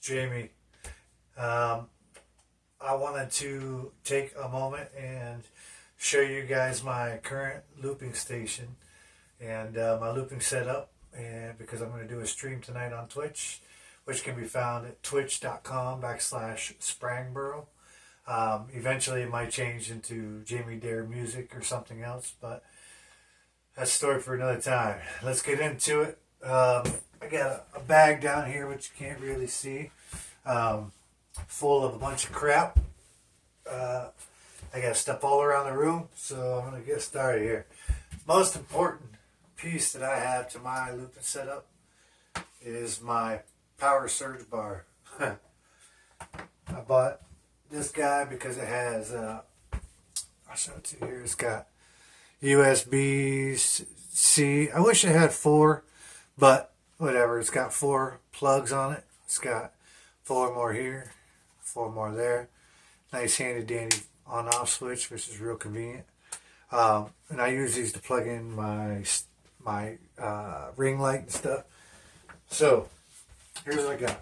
Jamie. Um, I wanted to take a moment and show you guys my current looping station and my looping setup. And because I'm going to do a stream tonight on Twitch, which can be found at twitch.com/Sprangboro. Eventually, it might change into Jamie Daire Music or something else, but that's a story for another time. Let's get into it. I got a bag down here, which you can't really see, um, full of a bunch of crap. Uh, I got stuff all around the room, so I'm going to get started here. Most important piece that I have to my looping setup is my power surge bar. I bought this guy because it has, I'll show it to you here. It's got USB-C. I wish it had four, but whatever. It's got four plugs on it. It's got four more here, four more there. Nice handy dandy on-off switch, which is real convenient. And I use these to plug in my ring light and stuff. So here's what I got.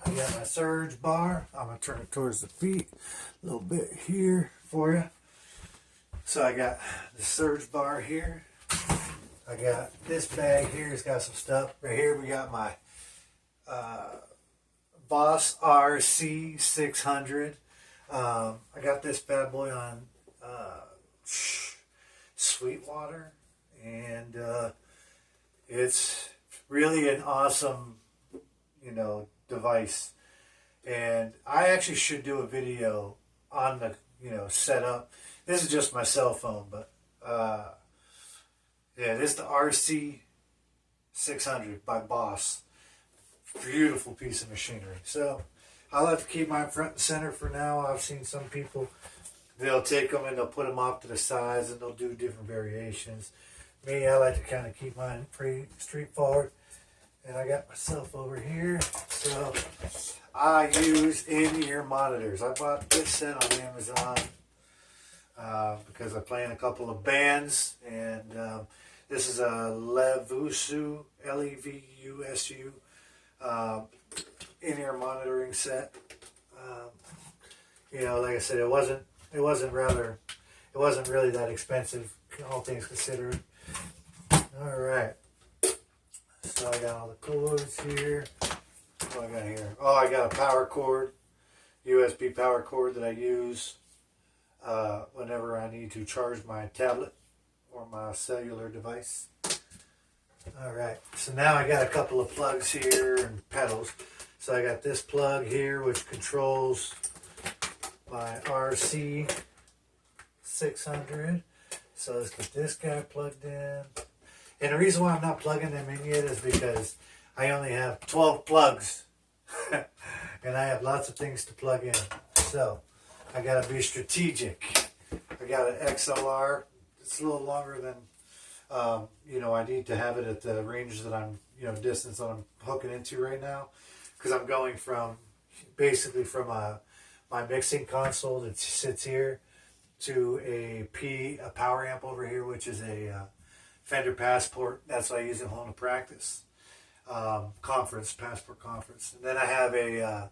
I got my surge bar. I'm going to turn it towards the feet a little bit here for you. So I got the surge bar here. I got this bag here. It's got some stuff. Right here we got my Boss RC600. I got this bad boy on Sweetwater, and it's really an awesome, device. And I actually should do a video on the, setup. This is just my cell phone, but yeah, this is the RC600 by Boss. Beautiful piece of machinery. So I'll have to keep mine front and center for now. I've seen some people, they'll take them and they'll put them off to the sides and they'll do different variations. Me, I like to kind of keep mine pretty straightforward. And I got myself over here. So I use in-ear monitors. I bought this set on Amazon because I play in a couple of bands. And this is a Levusu, Levusu in-ear monitoring set. Like I said, it wasn't really that expensive, all things considered. All right. So I got all the cords here. What do I got here? Oh, I got a power cord, USB power cord that I use whenever I need to charge my tablet or my cellular device. All right, so now I got a couple of plugs here and pedals. So I got this plug here, which controls my RC600. So let's get this guy plugged in. And the reason why I'm not plugging them in yet is because I only have 12 plugs. And I have lots of things to plug in. So I got to be strategic. I got an XLR. It's a little longer than I need to have it at the range that I'm, distance that I'm hooking into right now, because I'm going basically from my mixing console that sits here to a power amp over here, which is a Fender Passport. That's what I use at home to practice. Passport conference. And then I have a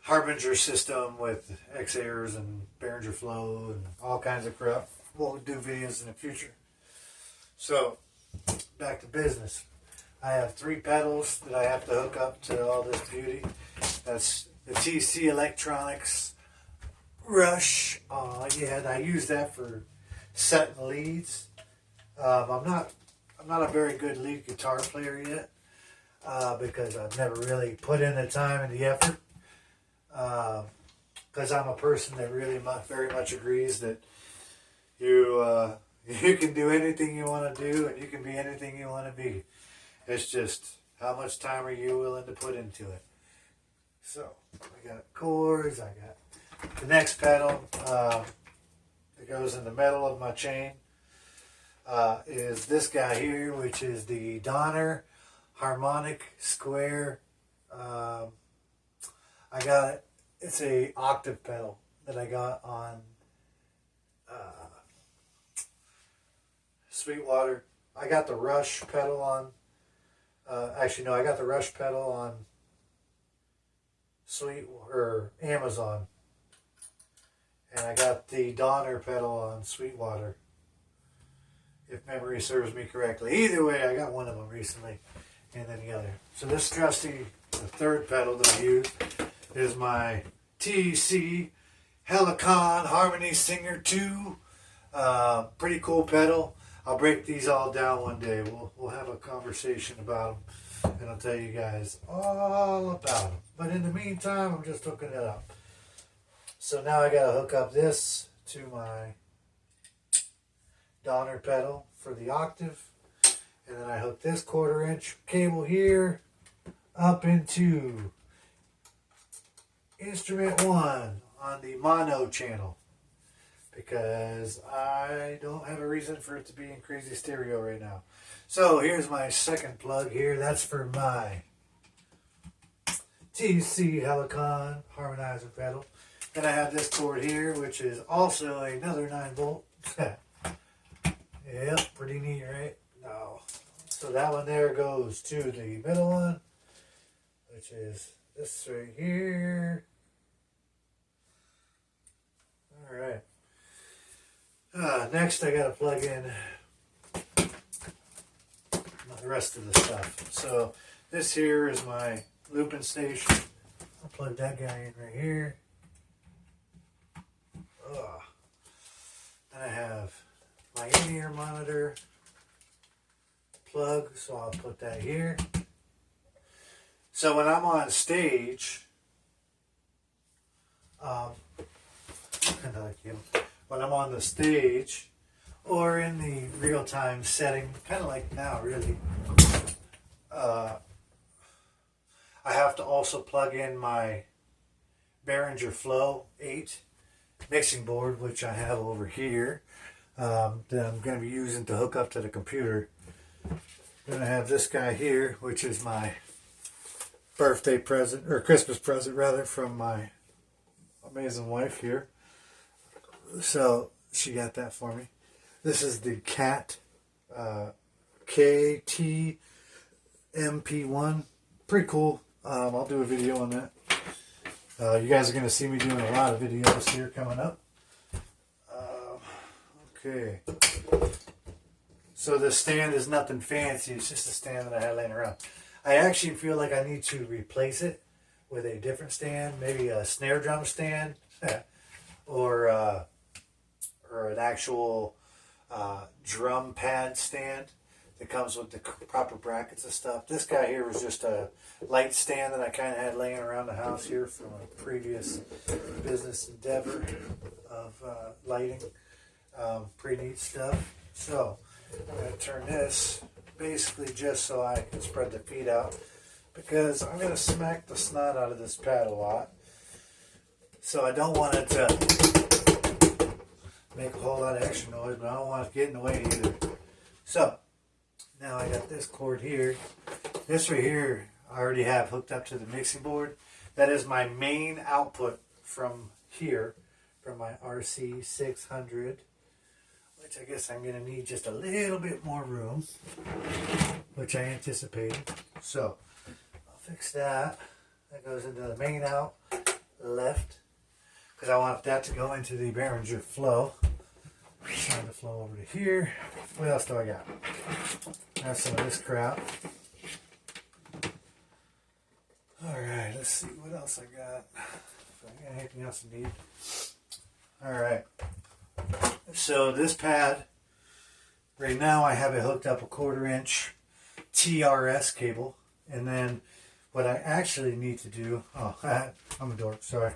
Harbinger system with X-Airs and Behringer Flow and all kinds of crap. We'll do videos in the future. So, back to business. I have 3 pedals that I have to hook up to all this beauty. That's the TC Electronics Rush. Yeah, I use that for setting leads. I'm not a very good lead guitar player yet because I've never really put in the time and the effort. Because I'm a person that really very much agrees that you can do anything you want to do and you can be anything you want to be. It's just how much time are you willing to put into it. So I got chords. I got the next pedal that goes in the middle of my chain. Is this guy here, which is the Daire Harmonic Square. I got it. It's a octave pedal that I got on Sweetwater. I got the Rush pedal on. I got the Rush pedal on Amazon, and I got the Daire pedal on Sweetwater, if memory serves me correctly. Either way, I got one of them recently, and then the other. So this trusty, the third pedal that I use, is my TC Helicon Harmony Singer 2. Pretty cool pedal. I'll break these all down one day. We'll have a conversation about them, and I'll tell you guys all about them. But in the meantime, I'm just hooking it up. So now I got to hook up this to my Daire pedal for the octave, and then I hook this 1/4 inch cable here up into instrument 1 on the mono channel, because I don't have a reason for it to be in crazy stereo right now. So here's my second plug here. That's for my TC Helicon harmonizer pedal. Then I have this cord here, which is also another 9-volt. Yep, pretty neat, right? No. So that one there goes to the middle one, which is this right here. All right. Next, I got to plug in the rest of the stuff. So this here is my looping station. I'll plug that guy in right here. Then I have my in-ear monitor plug, so I'll put that here. So when I'm on stage, when I'm on the stage or in the real-time setting, kind of like now really, I have to also plug in my Behringer Flow 8 mixing board, which I have over here, that I'm going to be using to hook up to the computer. Then I have this guy here, which is my birthday present, or Christmas present rather, from my amazing wife here. So she got that for me. This is the Cat KT MP1. Pretty cool. I'll do a video on that. You guys are going to see me doing a lot of videos here coming up. Okay. So this stand is nothing fancy. It's just a stand that I had laying around. I actually feel like I need to replace it with a different stand, maybe a snare drum stand, or an actual drum pad stand that comes with the proper brackets and stuff. This guy here was just a light stand that I kind of had laying around the house here from a previous business endeavor of lighting. Pretty neat stuff. So I'm going to turn this basically just so I can spread the feet out, because I'm going to smack the snot out of this pad a lot. So I don't want it to make a whole lot of extra noise, but I don't want it to get in the way either. So now I got this cord here. This right here I already have hooked up to the mixing board. That is my main output from here, from my RC600, which I guess I'm going to need just a little bit more room, which I anticipated. So I'll fix that. That goes into the main out left, because I want that to go into the Behringer Flow. Slide the flow over to here. What else do I got? I have some of this crap. Alright, let's see what else I got. If I got anything else I need. Alright. So this pad, right now I have it hooked up a 1/4 inch TRS cable. And then what I actually need to do, I'm a dork, sorry.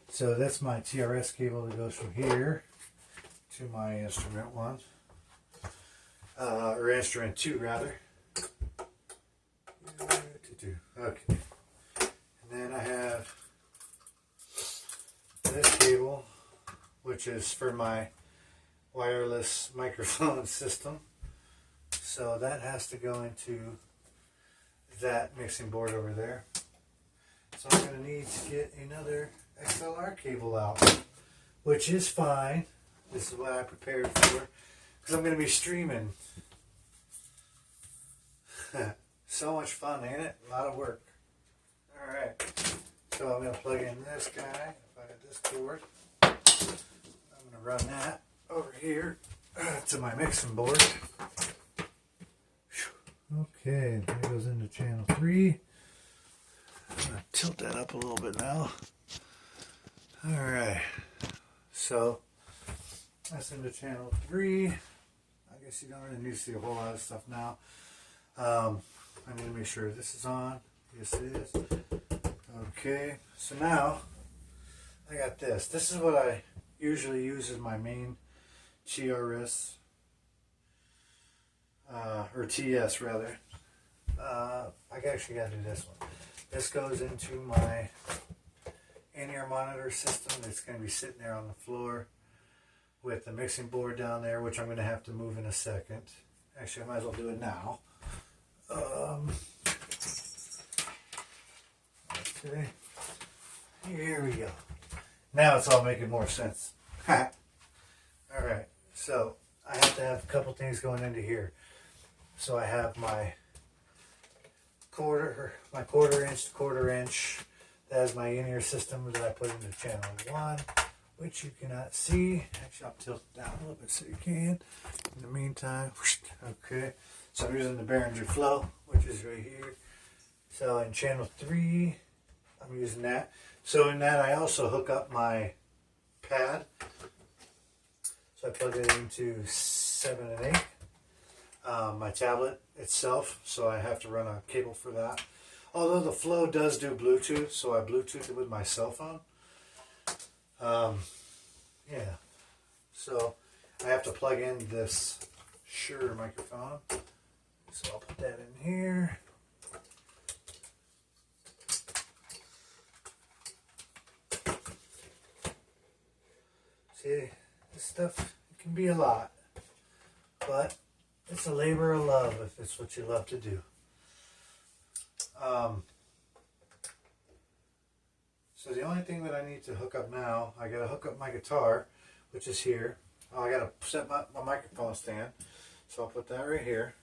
So that's my TRS cable that goes from here to my instrument 1, or instrument 2 rather. Okay. And then I have this cable, which is for my wireless microphone system. So that has to go into that mixing board over there. So I'm going to need to get another XLR cable out, which is fine. This is what I prepared for, because I'm going to be streaming. So much fun, ain't it? A lot of work. Alright, so I'm going to plug in this guy. If I have this cord, I'm going to run that over here to my mixing board. Okay, there goes into channel 3. I'm going to tilt that up a little bit now. Alright, so that's into channel 3. I guess you don't really need to see a whole lot of stuff now. I need to make sure this is on. Yes, it is. Okay, so now I got this. This is what I usually use as my main TRS, or TS rather. I actually got to do this one. This goes into my in-ear monitor system that's going to be sitting there on the floor with the mixing board down there, which I'm going to have to move in a second. Actually, I might as well do it now. Okay, here we go. Now it's all making more sense. Alright, so I have to have a couple things going into here. So I have my quarter inch to quarter inch. That is my in-ear system that I put into channel 1, which you cannot see. Actually, I'll tilt it down a little bit so you can. In the meantime, okay. So I'm using the Behringer Flow, which is right here. So in channel 3, I'm using that. So in that, I also hook up my pad. So I plug it into 7 and 8. My tablet itself, so I have to run a cable for that. Although the Flow does do Bluetooth, so I Bluetooth it with my cell phone. Yeah. So I have to plug in this Shure microphone. So I'll put that in here. See, this stuff, it can be a lot, but it's a labor of love if it's what you love to do. So the only thing that I need to hook up now, I got to hook up my guitar, which is here. Oh, I got to set my microphone stand, so I'll put that right here.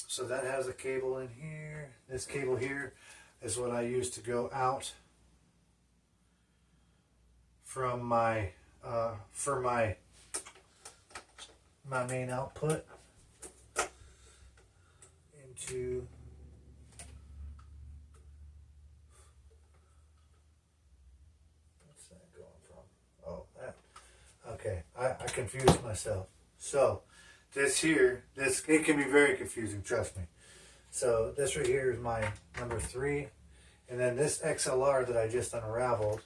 So that has a cable in here. This cable here is what I use to go out from my for my main output into what's that going from? Oh, that. Okay, I confused myself. So this here, it can be very confusing, trust me. So this right here is my number 3, and then this XLR that I just unraveled,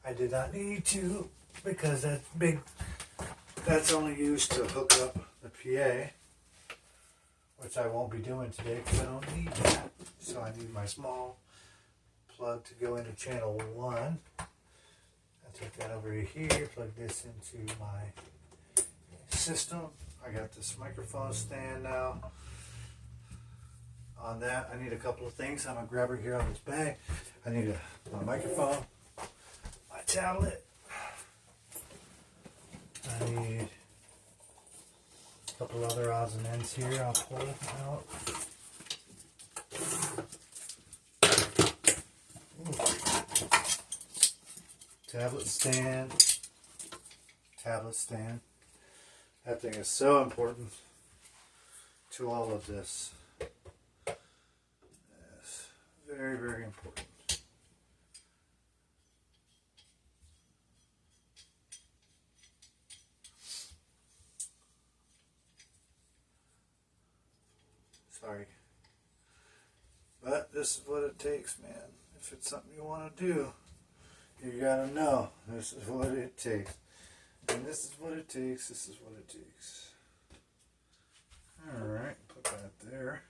I did not need to, because that's big. That's only used to hook up the PA, which I won't be doing today because I don't need that. So I need my small plug to go into channel 1. I take that over here, plug this into my system. I got this microphone stand now. On that, I need a couple of things. I'm going to grab it here on this bag. I need my microphone, my tablet. I need a couple other odds and ends here. I'll pull it out. Ooh. Tablet stand. Tablet stand. That thing is so important to all of this. Yes, very, very important. Sorry. But this is what it takes, man. If it's something you want to do, you gotta know this is what it takes. And this is what it takes, this is what it takes. Alright, put that there.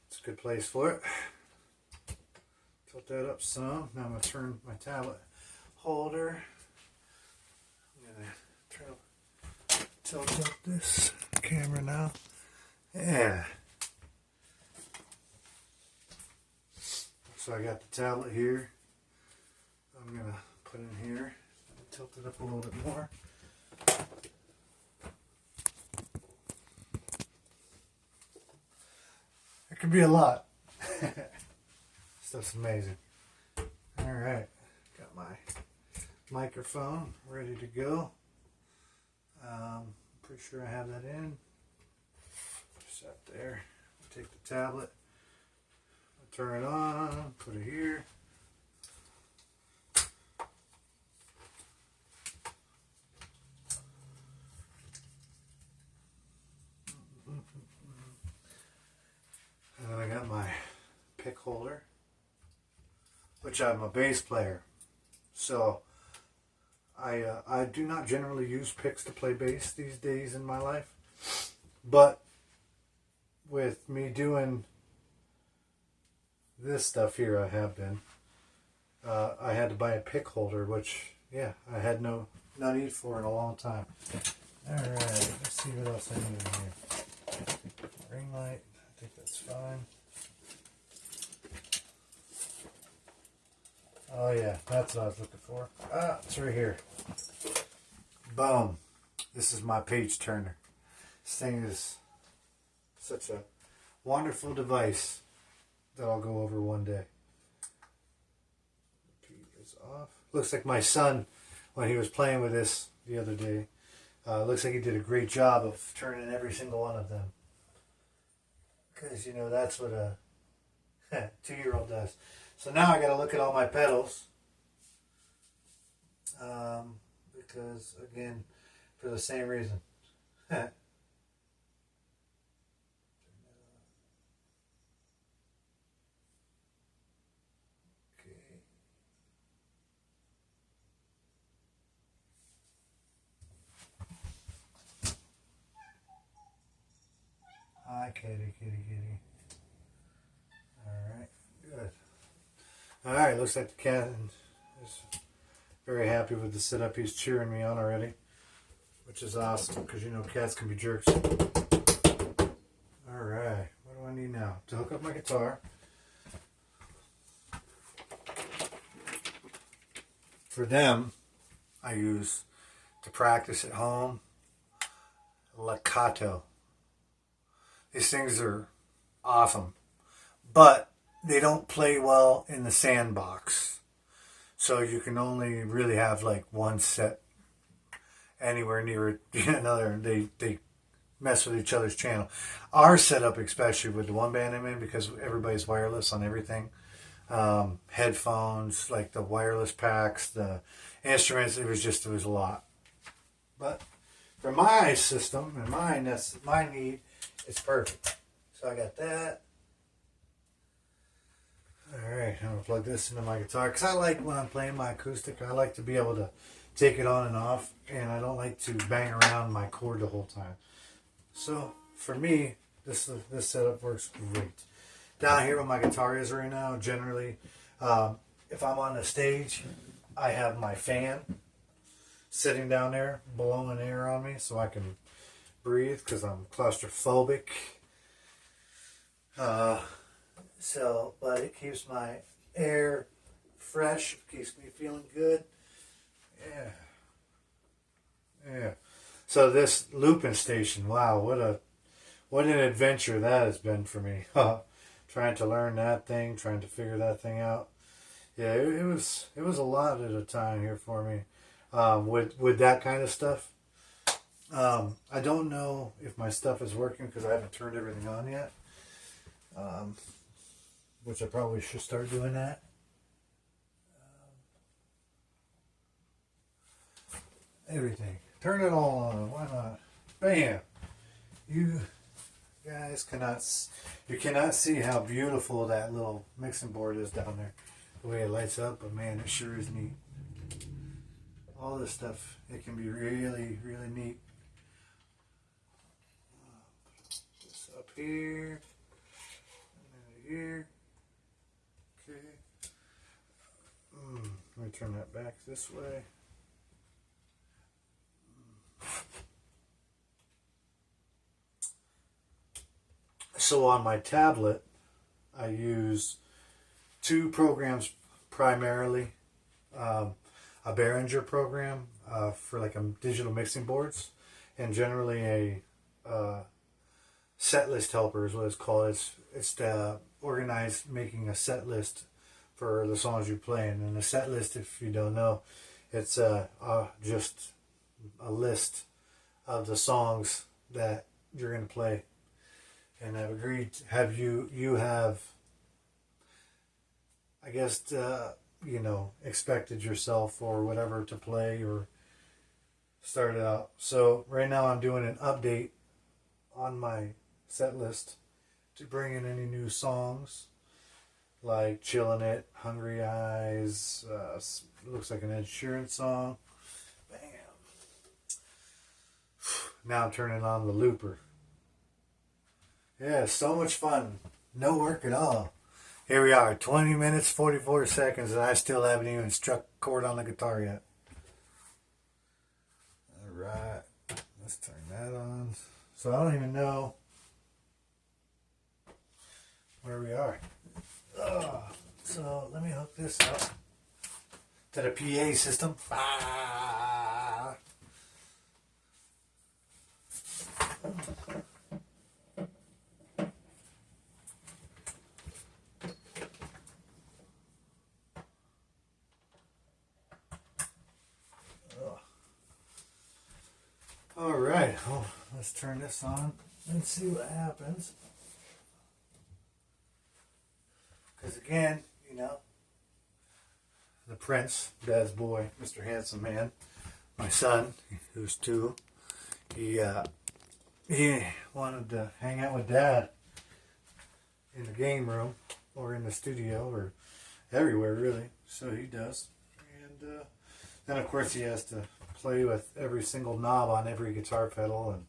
It's a good place for it. Tilt that up some. Now I'm going to turn my tablet holder. I'm going to tilt up this camera now. Yeah. So I got the tablet here. I'm going to put in here. Tilt it up a little bit more. It can be a lot. Stuff's amazing. Alright, got my microphone ready to go. Pretty sure I have that in. Set there. Take the tablet, turn it on, put it here. And then I got my pick holder, which I'm a bass player, so I do not generally use picks to play bass these days in my life, but with me doing this stuff here, I have been. I had to buy a pick holder, which I had no need for in a long time. All right, let's see what else I need in here. Ring light. I think that's fine. Oh yeah, that's what I was looking for. Ah, it's right here. Boom. This is my page turner. This thing is such a wonderful device that I'll go over one day. P is off. Looks like my son, when he was playing with this the other day, looks like he did a great job of turning every single one of them. Because, you know, that's what a 2-year-old does. So now I got to look at all my pedals. Because, again, for the same reason. Okay. Hi, kitty, kitty, kitty. Alright, good. Alright, looks like the cat is very happy with the setup. He's cheering me on already, which is awesome because you know cats can be jerks. Alright, what do I need now? To hook up my guitar. For them, I use to practice at home Legato. These things are awesome, but they don't play well in the sandbox. So you can only really have like one set anywhere near another. They mess with each other's channel. Our setup, especially with the one band I'm in, because everybody's wireless on everything. Headphones, like the wireless packs, the instruments, it was a lot. But for my system and my need, it's perfect. So I got that. Alright, I'm going to plug this into my guitar. Because I like when I'm playing my acoustic, I like to be able to take it on and off. And I don't like to bang around my cord the whole time. So, for me, this setup works great. Down here where my guitar is right now, generally, if I'm on the stage, I have my fan sitting down there, blowing air on me so I can breathe because I'm claustrophobic. But it keeps my air fresh, keeps me feeling good. Yeah. So this looping station, wow, what an adventure that has been for me. Trying to learn that thing, trying to figure that thing out. Yeah, it was a lot at a time here for me. With that kind of stuff. I don't know if my stuff is working because I haven't turned everything on yet. Which I probably should start doing that. Everything. Turn it all on. Why not? Bam! You guys cannot see how beautiful that little mixing board is down there. The way it lights up, but man, it sure is neat. All this stuff, it can be really, really neat. Put this up here, and then here. Okay. Let me turn that back this way. So on my tablet, I use two programs primarily. A Behringer program for like a digital mixing boards, and generally a set list helper is what it's called. It's the organized making a set list for the songs you're playing. And the set list, if you don't know, it's just a list of the songs that you're going to play. And I've agreed to have you have, I guess, expected yourself or whatever to play or start it out. So right now I'm doing an update on my set list to bring in any new songs like Chillin' It, Hungry Eyes, looks like an Ed Sheeran song. Bam. Now I'm turning on the looper. Yeah, so much fun. No work at all. Here we are, 20 minutes, 44 seconds, and I still haven't even struck a chord on the guitar yet. Alright, let's turn that on. So I don't even know where we are. So let me hook this up to the PA system. Alright, well, let's turn this on and see what happens. Because again, the Prince, Dad's boy, Mr. Handsome Man, my son, who's 2, he wanted to hang out with Dad in the game room or in the studio or everywhere really. So he does. And then of course he has to play with every single knob on every guitar pedal,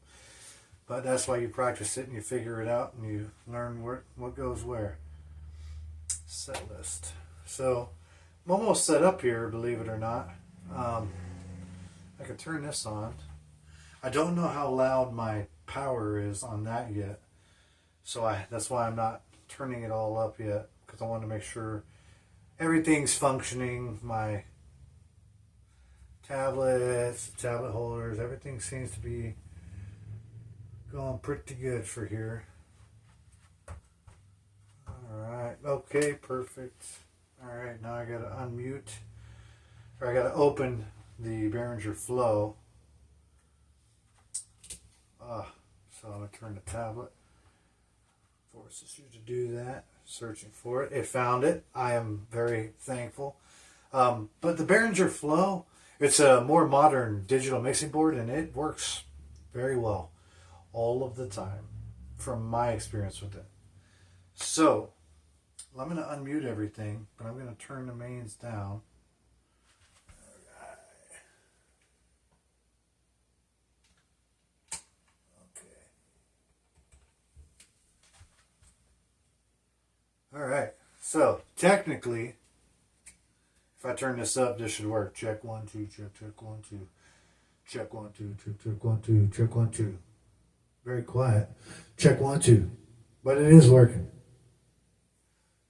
but that's why you practice it and you figure it out and you learn what goes where. Set list. So I'm almost set up here, believe it or not. I can turn this on. I don't know how loud my power is on that yet, so that's why I'm not turning it all up yet, because I want to make sure everything's functioning. My tablets, tablet holders, everything seems to be going pretty good for here. Alright, okay, perfect. Alright, now I gotta unmute, or I gotta open the Behringer Flow. So I'm gonna turn the tablet. Forces you to do that. Searching for it. It found it. I am very thankful. But the Behringer Flow, it's a more modern digital mixing board, and it works very well all of the time from my experience with it. So I'm going to unmute everything, but I'm going to turn the mains down. Alright, so technically, if I turn this up, this should work. Check 1 2, check 1 2, check 1 2, check 1 2, check 1 2. Very quiet. Check 1 2, but it is working.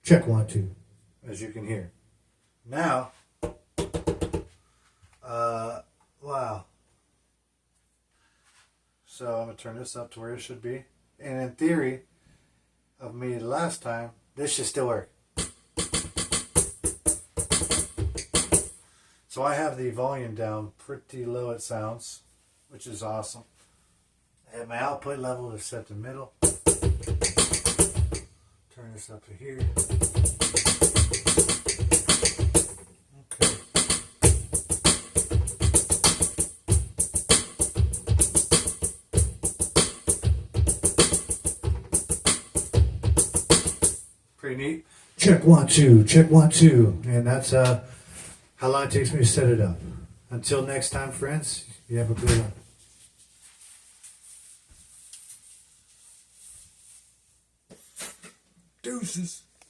Check 1 2, as you can hear. Now, wow. So I'm gonna turn this up to where it should be, and in theory, of me last time, this should still work. So I have the volume down pretty low, it sounds, which is awesome. I have my output level is set to middle. Turn this up to here. Okay. Pretty neat. Check 1 2, check 1 2, and that's how long it takes me to set it up. Until next time, friends, you have a good one. Deuces.